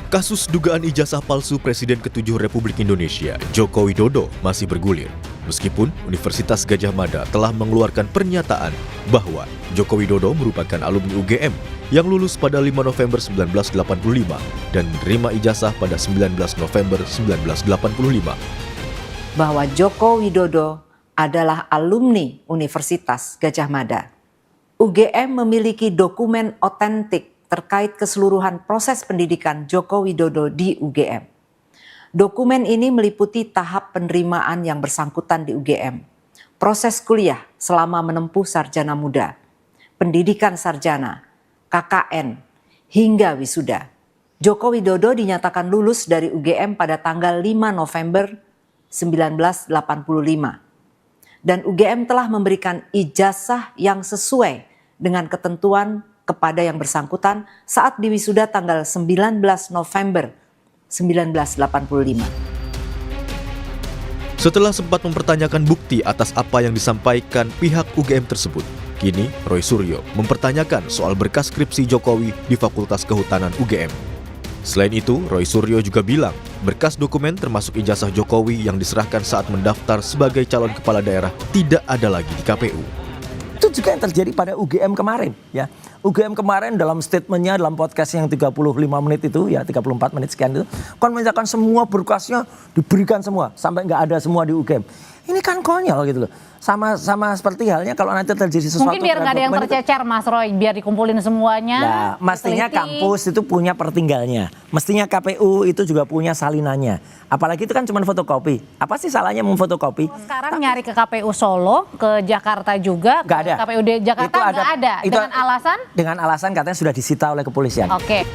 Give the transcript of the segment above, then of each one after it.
Kasus dugaan ijazah palsu Presiden ke-7 Republik Indonesia, Joko Widodo, masih bergulir. Meskipun Universitas Gadjah Mada telah mengeluarkan pernyataan bahwa Joko Widodo merupakan alumni UGM yang lulus pada 5 November 1985 dan menerima ijazah pada 19 November 1985. Bahwa Joko Widodo adalah alumni Universitas Gadjah Mada. UGM memiliki dokumen otentik terkait keseluruhan proses pendidikan Joko Widodo di UGM. Dokumen ini meliputi tahap penerimaan yang bersangkutan di UGM, proses kuliah selama menempuh sarjana muda, pendidikan sarjana, KKN, hingga wisuda. Joko Widodo dinyatakan lulus dari UGM pada tanggal 5 November 1985. Dan UGM telah memberikan ijazah yang sesuai dengan ketentuan kepada yang bersangkutan saat diwisuda tanggal 19 November 1985. Setelah sempat mempertanyakan bukti atas apa yang disampaikan pihak UGM tersebut, kini Roy Suryo mempertanyakan soal berkas skripsi Jokowi di Fakultas Kehutanan UGM. Selain itu, Roy Suryo juga bilang berkas dokumen termasuk ijazah Jokowi yang diserahkan saat mendaftar sebagai calon kepala daerah tidak ada lagi di KPU. Itu juga yang terjadi pada UGM kemarin ya. UGM kemarin dalam statementnya dalam podcast yang 35 menit itu ya 34 menit sekian itu kan menyatakan semua berkasnya diberikan semua sampai nggak ada semua di UGM. Ini kan konyol gitu loh. Sama seperti halnya kalau nanti terjadi sesuatu. Mungkin biar nggak ada yang tercecer Mas Roy, biar dikumpulin semuanya. Nah, mestinya kampus itu punya pertinggalnya. Mestinya KPU itu juga punya salinannya. Apalagi itu kan cuma fotokopi. Apa sih salahnya memfotokopi? Sekarang nyari ke KPU Solo, ke Jakarta juga, nggak ada. KPUD Jakarta nggak ada. Dengan alasan? Dengan alasan katanya sudah disita oleh kepolisian. Oke.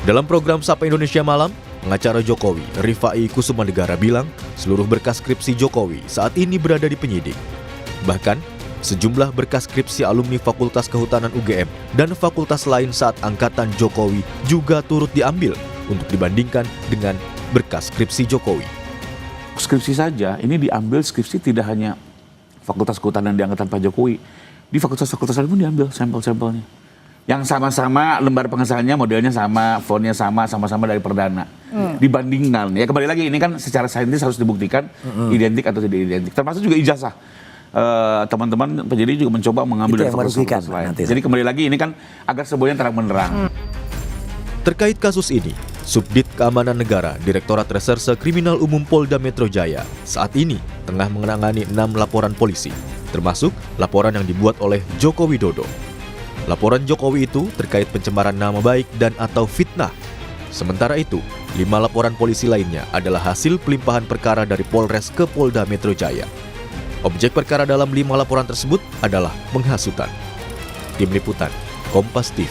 Dalam program Sapa Indonesia Malam, pengacara Jokowi, Rifai Kusumanegara bilang seluruh berkas skripsi Jokowi saat ini berada di penyidik. Bahkan, sejumlah berkas skripsi alumni Fakultas Kehutanan UGM dan fakultas lain saat angkatan Jokowi juga turut diambil untuk dibandingkan dengan berkas skripsi Jokowi. Skripsi saja, ini diambil skripsi tidak hanya Fakultas Kehutanan di angkatan Pak Jokowi, di fakultas-fakultas lain pun diambil sampel-sampelnya. Yang sama-sama lembar pengesahannya modelnya sama, fontnya sama, sama-sama dari perdana. Dibandingkan, ya kembali lagi ini kan secara saintis harus dibuktikan identik atau tidak identik. Termasuk juga ijazah. Teman-teman penyidik juga mencoba mengambil dari fakultas lain. Jadi kembali lagi ini kan agar semuanya terang-menerang. Terkait kasus ini, Subdit Keamanan Negara Direktorat Reserse Kriminal Umum Polda Metro Jaya saat ini tengah menangani 6 laporan polisi, termasuk laporan yang dibuat oleh Joko Widodo. Laporan Jokowi itu terkait pencemaran nama baik dan atau fitnah. Sementara itu, 5 laporan polisi lainnya adalah hasil pelimpahan perkara dari Polres ke Polda Metro Jaya. Objek perkara dalam 5 laporan tersebut adalah penghasutan. Tim Liputan, Kompas TV.